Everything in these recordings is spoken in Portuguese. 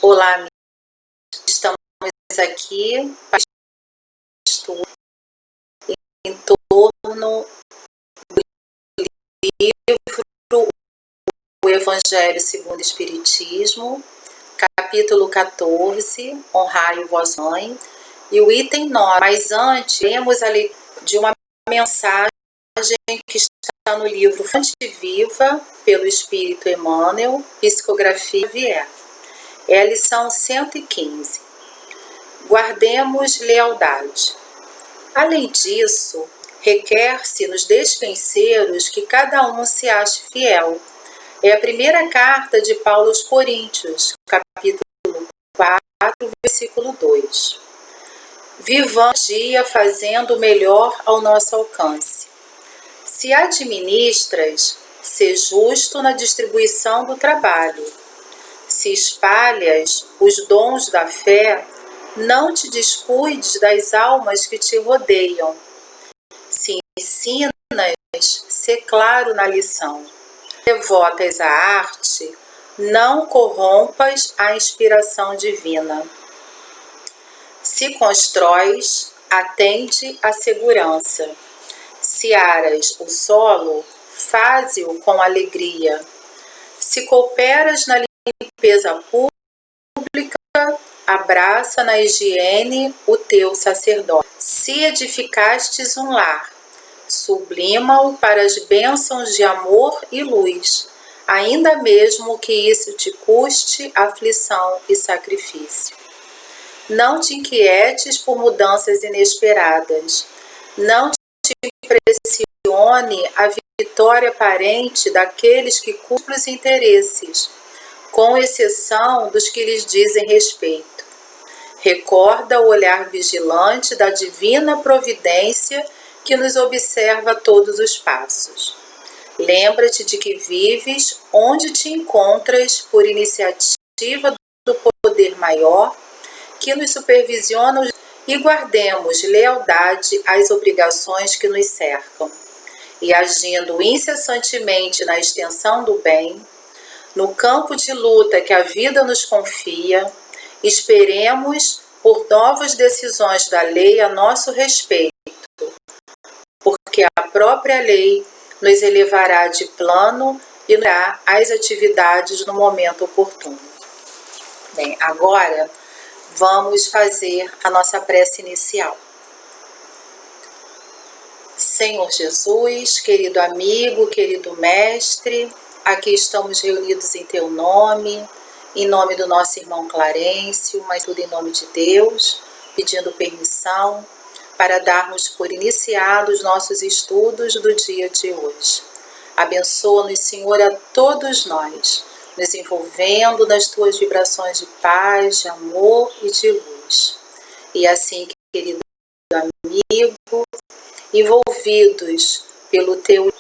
Olá, amigos. Estamos aqui para estudo em torno do livro O Evangelho segundo o Espiritismo, capítulo 14, Honrai o vosso mãe, e o item 9. Mas antes, lemos a leitura de uma mensagem que está no livro Fonte Viva, pelo Espírito Emmanuel, Psicografia Xavier. É a lição 115. Guardemos lealdade. Além disso, requer-se nos despenseiros que cada um se ache fiel. É a primeira carta de Paulo aos Coríntios, capítulo 4, versículo 2. Vivamos dia fazendo o melhor ao nosso alcance. Se administras, sê justo na distribuição do trabalho. Se espalhas os dons da fé, não te descuides das almas que te rodeiam. Se ensinas, sê claro na lição. Devotas à arte, não corrompas a inspiração divina. Se constróis, atende à segurança. Se aras o solo, faze-o com alegria. Se cooperas na limpeza pública, abraça na higiene o teu sacerdote. Se edificastes um lar, sublima-o para as bênçãos de amor e luz, ainda mesmo que isso te custe aflição e sacrifício. Não te inquietes por mudanças inesperadas. Não te impressione a vitória aparente daqueles que cumprem os interesses, com exceção dos que lhes dizem respeito. Recorda o olhar vigilante da divina providência que nos observa a todos os passos. Lembra-te de que vives onde te encontras por iniciativa do poder maior que nos supervisiona, e guardemos lealdade às obrigações que nos cercam. E agindo incessantemente na extensão do bem, no campo de luta que a vida nos confia, esperemos por novas decisões da lei a nosso respeito, porque a própria lei nos elevará de plano e nos dará as atividades no momento oportuno. Bem, agora vamos fazer a nossa prece inicial. Senhor Jesus, querido amigo, querido mestre, aqui estamos reunidos em Teu nome, em nome do nosso irmão Clarencio, mas tudo em nome de Deus, pedindo permissão para darmos por iniciados nossos estudos do dia de hoje. Abençoa-nos, Senhor, a todos nós, nos envolvendo nas Tuas vibrações de paz, de amor e de luz. E assim, querido amigo, envolvidos pelo Teu,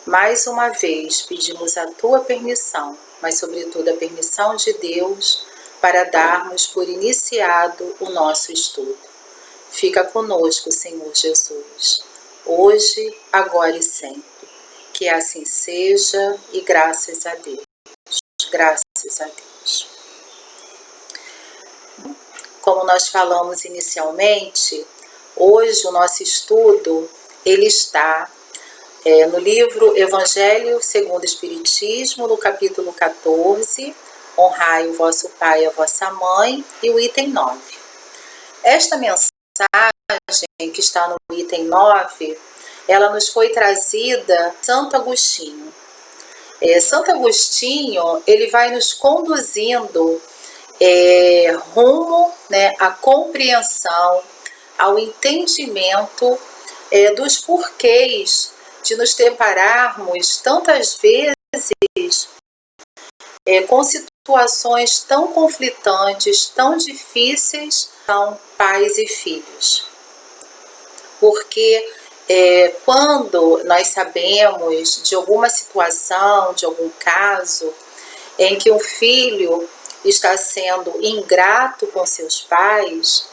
mais uma vez pedimos a Tua permissão, mas sobretudo a permissão de Deus, para darmos por iniciado o nosso estudo. Fica conosco, Senhor Jesus, hoje, agora e sempre. Que assim seja, e graças a Deus. Graças a Deus. Como nós falamos inicialmente, hoje o nosso estudo ele está no livro Evangelho segundo o Espiritismo, no capítulo 14, Honrai o vosso pai e a vossa mãe, e o item 9. Esta mensagem que está no item 9, ela nos foi trazida por Santo Agostinho. Santo Agostinho, ele vai nos conduzindo rumo, à compreensão, ao entendimento dos porquês de nos depararmos tantas vezes com situações tão conflitantes, tão difíceis, são pais e filhos. Porque quando nós sabemos de alguma situação, de algum caso, em que um filho está sendo ingrato com seus pais,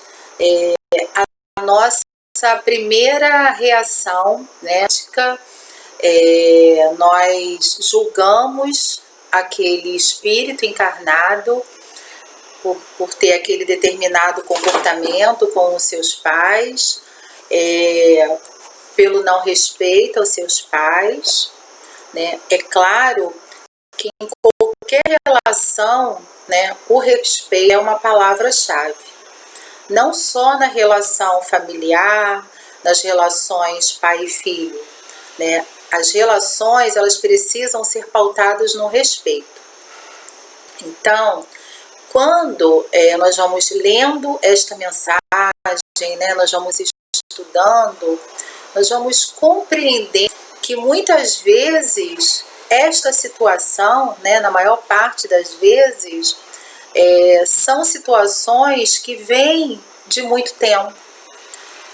a nossa primeira reação, nós julgamos aquele espírito encarnado por ter aquele determinado comportamento com os seus pais, pelo não respeito aos seus pais, né? É claro que em qualquer relação, né, o respeito é uma palavra-chave. Não só na relação familiar, nas relações pai e filho, né? As relações, elas precisam ser pautadas no respeito. Então, quando nós vamos lendo esta mensagem, né, nós vamos estudando, nós vamos compreender que muitas vezes esta situação, né, na maior parte das vezes, são situações que vêm de muito tempo.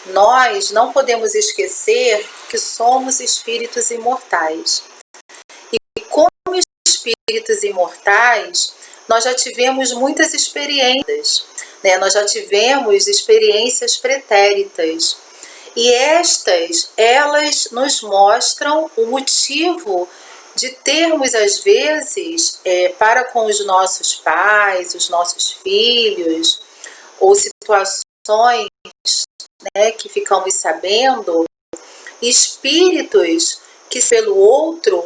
Nós não podemos esquecer que somos espíritos imortais. E como espíritos imortais, nós já tivemos muitas experiências, né? Nós já tivemos experiências pretéritas. E elas nos mostram o motivo de termos, às vezes, para com os nossos pais, os nossos filhos, ou situações, né, que ficamos sabendo, espíritos que pelo outro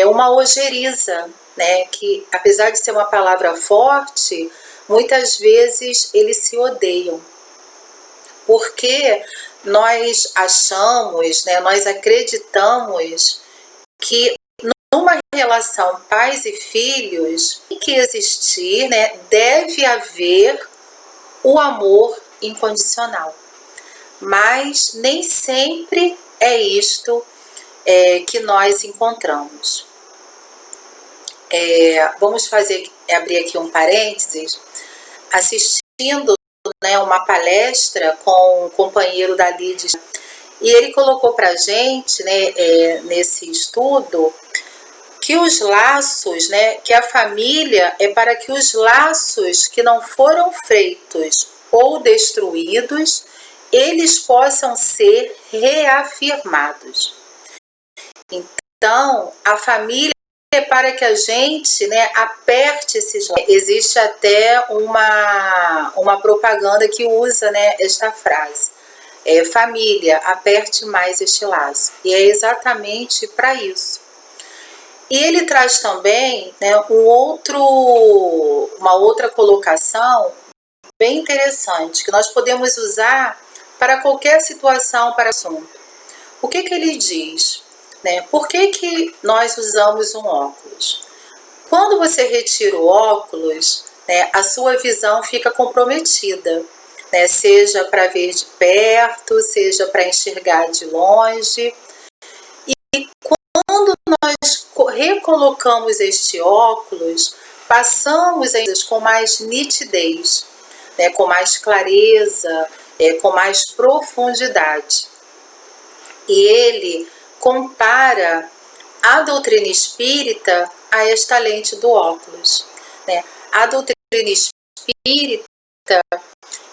uma ojeriza, né, que apesar de ser uma palavra forte, muitas vezes eles se odeiam. Porque nós achamos, né, nós acreditamos que numa relação pais e filhos tem que existir, né, deve haver o amor incondicional. Mas nem sempre é isto que nós encontramos. Vamos abrir aqui um parênteses, assistindo, né, uma palestra com um companheiro da Lídia, e ele colocou para a gente, né, nesse estudo, que os laços, né, que a família é para que os laços que não foram feitos ou destruídos, eles possam ser reafirmados. Então, a família é para que a gente, né, aperte esses laços. Existe até uma propaganda que usa, né, esta frase. Família, aperte mais este laço. E é exatamente para isso. E ele traz também, né, uma outra colocação bem interessante, que nós podemos usar para qualquer situação, para assunto. O que ele diz? Né? Por que nós usamos um óculos? Quando você retira o óculos, né, a sua visão fica comprometida, né? Seja para ver de perto, seja para enxergar de longe. E quando nós recolocamos este óculos, passamos ainda com mais nitidez, né, com mais clareza, com mais profundidade. E ele compara a doutrina espírita a esta lente do óculos, né? A doutrina espírita,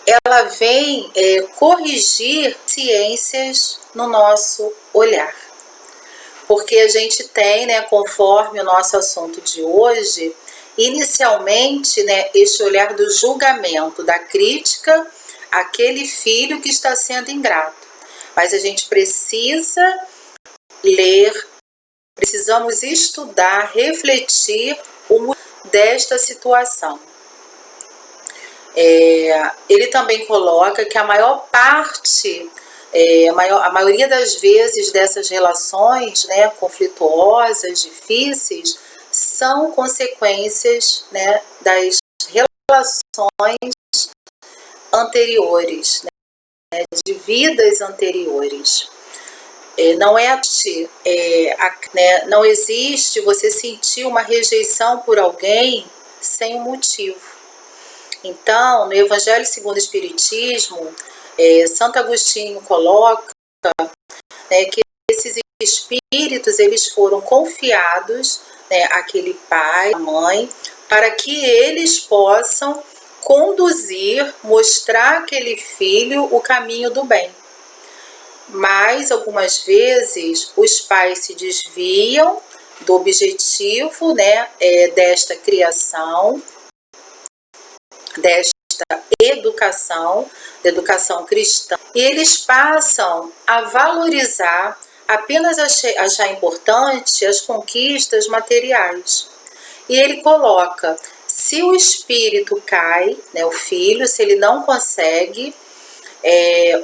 ela vem corrigir ciências no nosso olhar. Porque a gente tem, né, conforme o nosso assunto de hoje, inicialmente, né, este olhar do julgamento, da crítica àquele filho que está sendo ingrato. Mas a gente precisa ler, precisamos estudar, refletir o motivo desta situação. Ele também coloca que a maior parte, a maioria das vezes dessas relações, né, conflituosas, difíceis, são consequências, né, das relações anteriores, né, de vidas anteriores. Não existe você sentir uma rejeição por alguém sem um motivo. Então, no Evangelho segundo o Espiritismo, Santo Agostinho coloca, né, que esses espíritos eles foram confiados, né, àquele pai, à mãe, para que eles possam conduzir, mostrar àquele filho o caminho do bem. Mas algumas vezes os pais se desviam do objetivo, né, desta criação, desta educação cristã, e eles passam a valorizar, apenas achar importante as conquistas materiais. E ele coloca, se o espírito cai, né, o filho, se ele não consegue,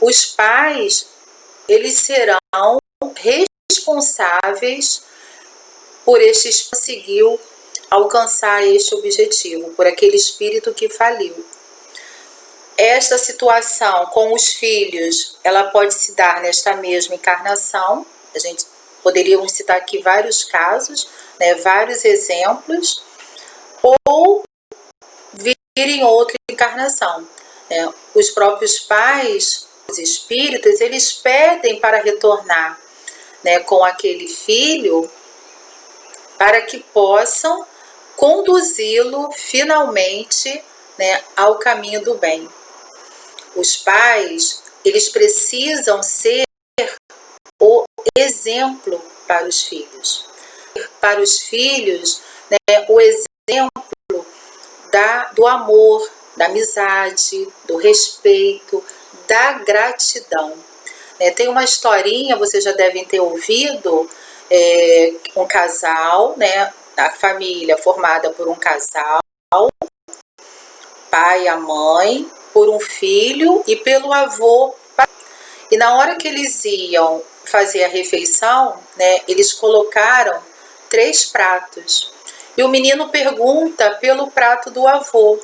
os pais, eles serão responsáveis por conseguiu alcançar este objetivo, por aquele espírito que faliu. Esta situação com os filhos, ela pode se dar nesta mesma encarnação. A gente poderíamos citar aqui vários casos, né, vários exemplos, ou vir em outra encarnação. Os próprios pais, os espíritos, eles pedem para retornar, né, com aquele filho, para que possam conduzi-lo finalmente, né, ao caminho do bem. Os pais, eles precisam ser o exemplo para os filhos. Para os filhos, né, o exemplo do amor, da amizade, do respeito, da gratidão. Tem uma historinha, vocês já devem ter ouvido, um casal, né, a família formada por um casal, pai, a mãe, por um filho e pelo avô. E na hora que eles iam fazer a refeição, né, eles colocaram 3 pratos. E o menino pergunta pelo prato do avô.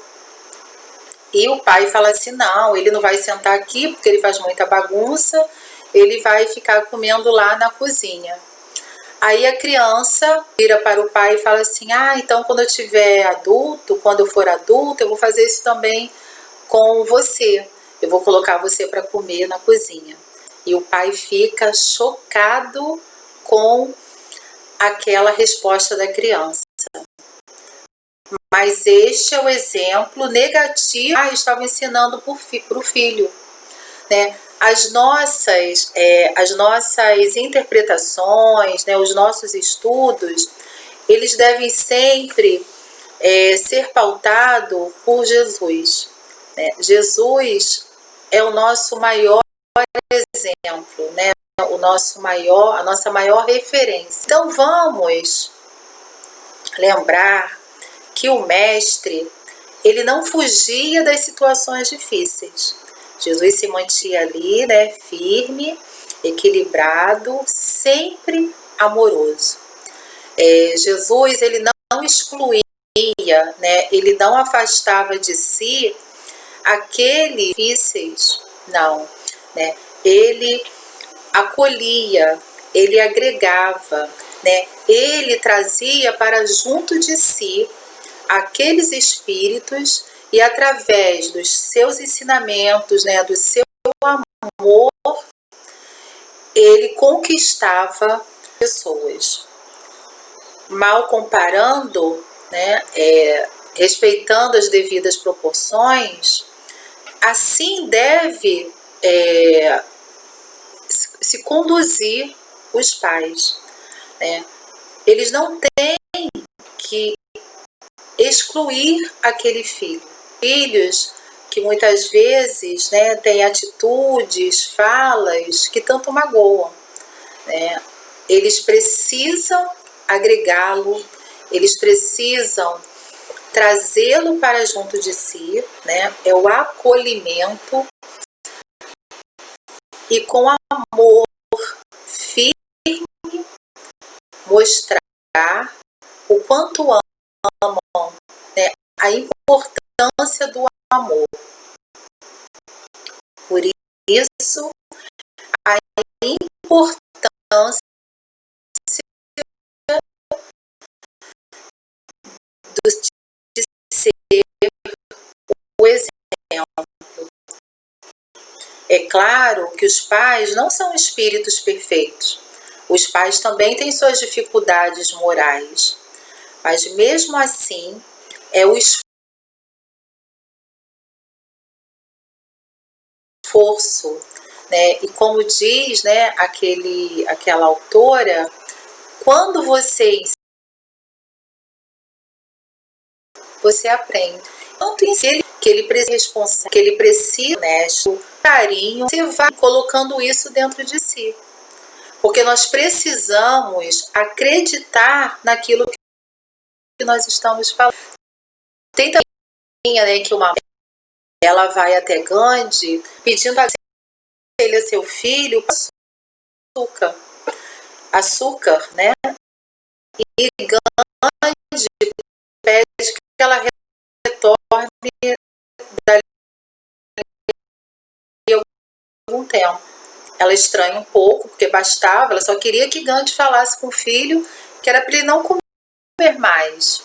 E o pai fala assim, não, ele não vai sentar aqui porque ele faz muita bagunça, ele vai ficar comendo lá na cozinha. Aí a criança vira para o pai e fala assim, então quando eu tiver adulto, quando eu for adulto, eu vou fazer isso também com você. Eu vou colocar você para comer na cozinha. E o pai fica chocado com aquela resposta da criança. Mas este é o exemplo negativo que estava ensinando para o filho. Né? As nossas interpretações, né, os nossos estudos, eles devem sempre ser pautados por Jesus. Né? Jesus é o nosso maior exemplo, né? A nossa maior referência. Então vamos lembrar que o mestre, ele não fugia das situações difíceis. Jesus se mantinha ali, né, firme, equilibrado, sempre amoroso. Jesus, ele não excluía, né, ele não afastava de si aqueles difíceis, não, né? Ele acolhia, ele agregava, né? Ele trazia para junto de si aqueles espíritos e através dos seus ensinamentos, né, do seu amor, ele conquistava pessoas. Mal comparando, né, respeitando as devidas proporções, assim deve se conduzir os pais. Né? Eles não têm que excluir aquele filho. Filhos que muitas vezes, né, têm atitudes, falas que tanto magoam. Né? Eles precisam agregá-lo, eles precisam trazê-lo para junto de si, né? É o acolhimento e com amor firme mostrar o quanto amam, né? A importância do amor. Por isso, a importância de ser o exemplo. É claro que os pais não são espíritos perfeitos. Os pais também têm suas dificuldades morais. Mas mesmo assim, é o esforço, né? E como diz, né, aquela autora, quando você aprende. tanto em si que ele precisa responsável, que ele precisa, honesto, carinho, você vai colocando isso dentro de si. Porque nós precisamos acreditar naquilo que nós estamos falando. Tem também, né, que ela vai até Gandhi pedindo a ele, seu filho, açúcar, né? E Gandhi pede que ela retorne dali a algum tempo. Ela estranha um pouco, porque bastava, ela só queria que Gandhi falasse com o filho que era para ele não comer mais.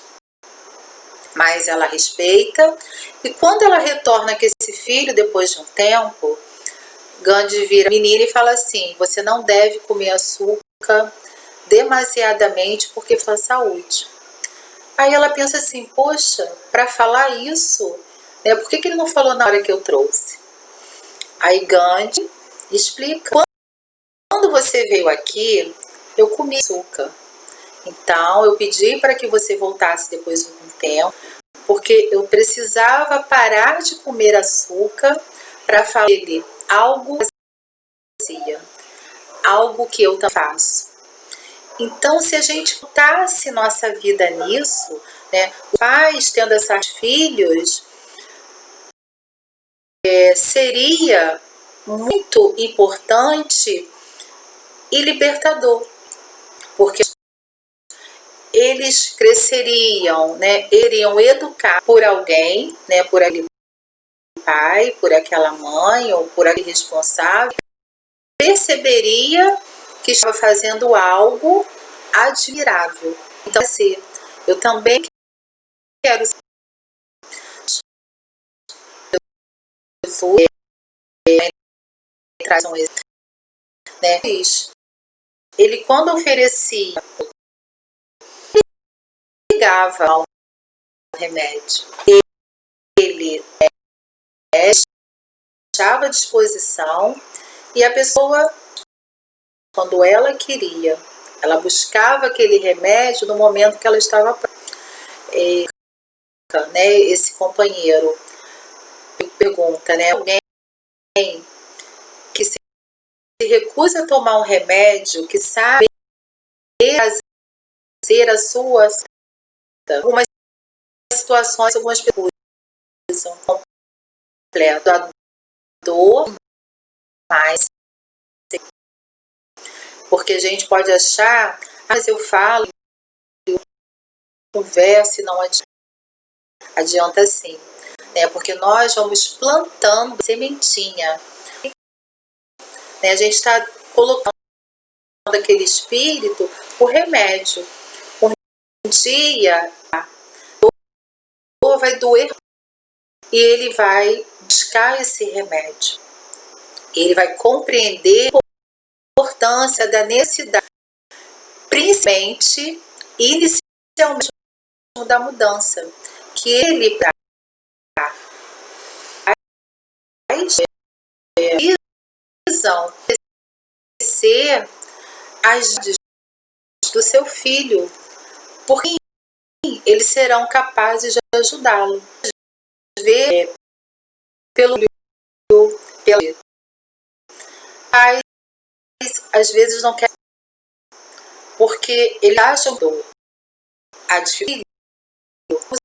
Mas ela respeita, e quando ela retorna com esse filho, depois de um tempo, Gandhi vira a menina e fala assim: você não deve comer açúcar demasiadamente porque faz saúde. Aí ela pensa assim: poxa, para falar isso, né, por que ele não falou na hora que eu trouxe? Aí Gandhi explica: quando você veio aqui, eu comi açúcar. Então eu pedi para que você voltasse depois de um tempo, porque eu precisava parar de comer açúcar para falar ele algo fazia, algo que eu também faço. Então, se a gente botasse nossa vida nisso, né, os pais tendo esses filhos, seria muito importante e libertador, porque eles cresceriam, né, iriam educar por alguém, né, por aquele pai, por aquela mãe ou por aquele responsável, perceberia que estava fazendo algo admirável. Então, assim, eu também quero ser, traz um exemplo, né? Ele, quando oferecia, ligava ao remédio, ele deixava à disposição, e a pessoa, quando ela queria, ela buscava aquele remédio no momento que ela estava né, esse companheiro pergunta, né, alguém que se recusa a tomar um remédio, que sabe fazer a sua, algumas situações, algumas pessoas usam completo a dor, mas porque a gente pode achar, mas eu falo, eu converso e não adianta sim, né? Porque nós vamos plantando sementinha, né? A gente está colocando aquele espírito o remédio. Um dia a dor vai doer e ele vai buscar esse remédio. Ele vai compreender a importância da necessidade, principalmente inicialmente da mudança, que ele precisam ser as do seu filho, porque eles serão capazes de ajudá-lo. Ver pelo pais às vezes não querem, porque eles acham que a dificuldade como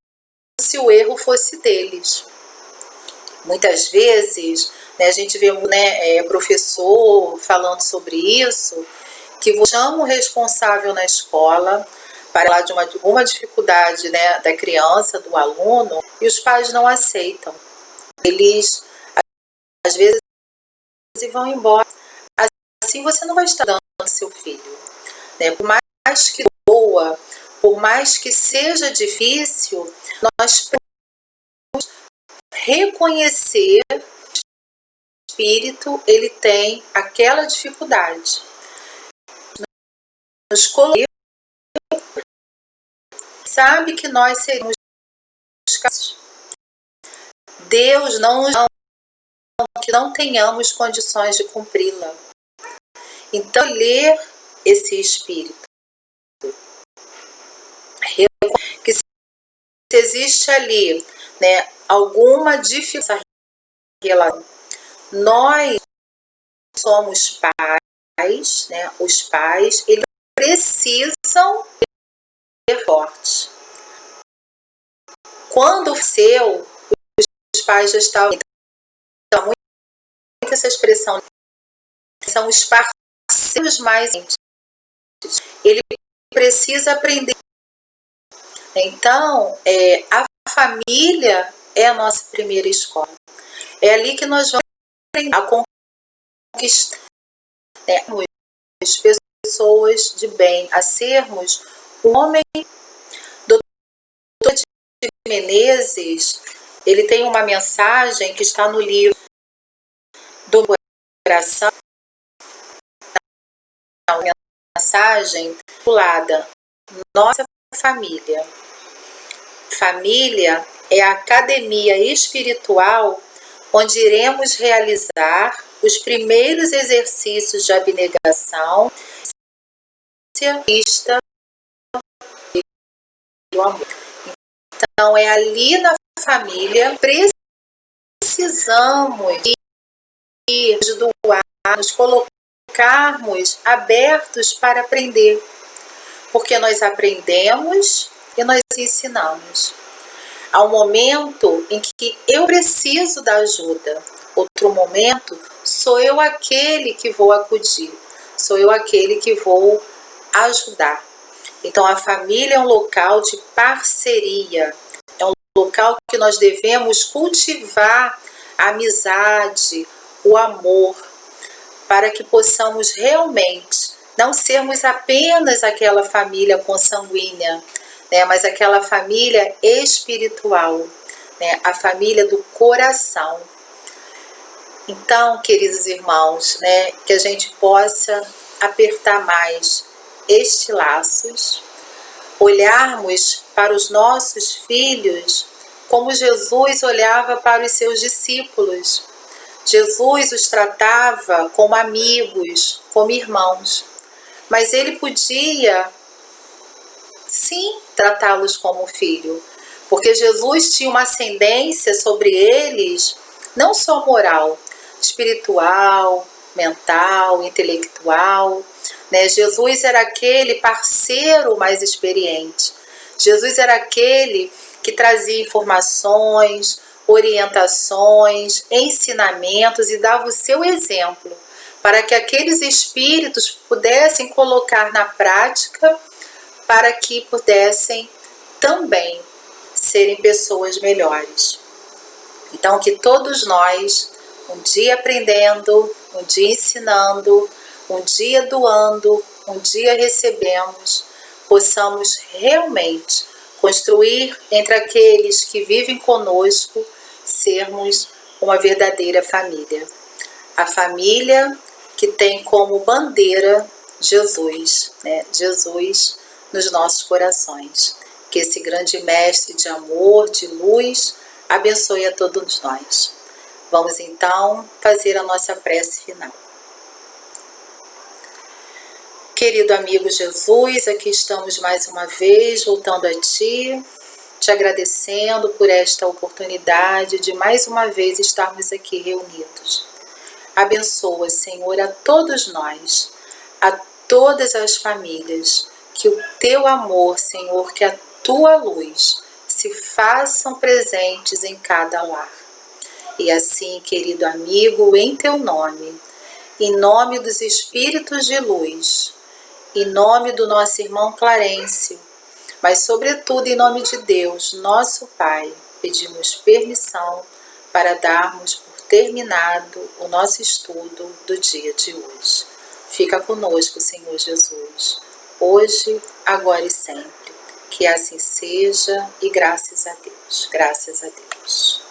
se o erro fosse deles. Muitas vezes, né, a gente vê, né, professor falando sobre isso, que chama o responsável na escola para falar de alguma dificuldade, né, da criança, do aluno, e os pais não aceitam. Eles, às vezes, vão embora. Assim você não vai estar dando ao seu filho, né? Por mais que doa, por mais que seja difícil, nós precisamos reconhecer que o espírito ele tem aquela dificuldade. Nos colocar, sabe que nós seremos capazes. Deus não nos dá que não tenhamos condições de cumpri-la. Então, ler esse espírito, que se existe ali né, alguma dificuldade nessa relação. Nós somos pais, né, os pais, eles precisam ser fortes. Quando os pais já estavam... Então, muito essa expressão, são os parceiros mais íntimos. Ele precisa aprender. Então, a família é a nossa primeira escola. É ali que nós vamos aprender a conquistar, né, as pessoas de bem, a sermos o homem. Doutor de Menezes, ele tem uma mensagem que está no livro do Coração, uma mensagem titulada Nossa Família. Família é a academia espiritual onde iremos realizar os primeiros exercícios de abnegação e do amor. Então, é ali na família precisamos nos doar, nos colocarmos abertos para aprender, porque nós aprendemos e nós ensinamos. Há um momento em que eu preciso da ajuda, outro momento sou eu aquele que vou acudir, sou eu aquele que vou ajudar. Então a família é um local de parceria, é um local que nós devemos cultivar a amizade, o amor, para que possamos realmente não sermos apenas aquela família consanguínea, né, mas aquela família espiritual, né, a família do coração. Então, queridos irmãos, né, que a gente possa apertar mais estes laços, olharmos para os nossos filhos como Jesus olhava para os seus discípulos. Jesus os tratava como amigos, como irmãos, mas ele podia, sim, tratá-los como filho, porque Jesus tinha uma ascendência sobre eles, não só moral, espiritual, mental, intelectual, né? Jesus era aquele parceiro mais experiente. Jesus era aquele que trazia informações, orientações, ensinamentos e dava o seu exemplo para que aqueles espíritos pudessem colocar na prática, para que pudessem também serem pessoas melhores. Então, que todos nós, um dia aprendendo, um dia ensinando, um dia doando, um dia recebemos, possamos realmente construir entre aqueles que vivem conosco, sermos uma verdadeira família. A família que tem como bandeira Jesus, né? Jesus nos nossos corações. Que esse grande mestre de amor, de luz, abençoe a todos nós. Vamos então fazer a nossa prece final. Querido amigo Jesus, aqui estamos mais uma vez voltando a Ti, te agradecendo por esta oportunidade de mais uma vez estarmos aqui reunidos. Abençoa, Senhor, a todos nós, a todas as famílias, que o Teu amor, Senhor, que a Tua luz se façam presentes em cada lar. E assim, querido amigo, em Teu nome, em nome dos Espíritos de Luz, em nome do nosso irmão Clarencio, mas sobretudo em nome de Deus, nosso Pai, pedimos permissão para darmos por terminado o nosso estudo do dia de hoje. Fica conosco, Senhor Jesus, hoje, agora e sempre. Que assim seja e graças a Deus. Graças a Deus.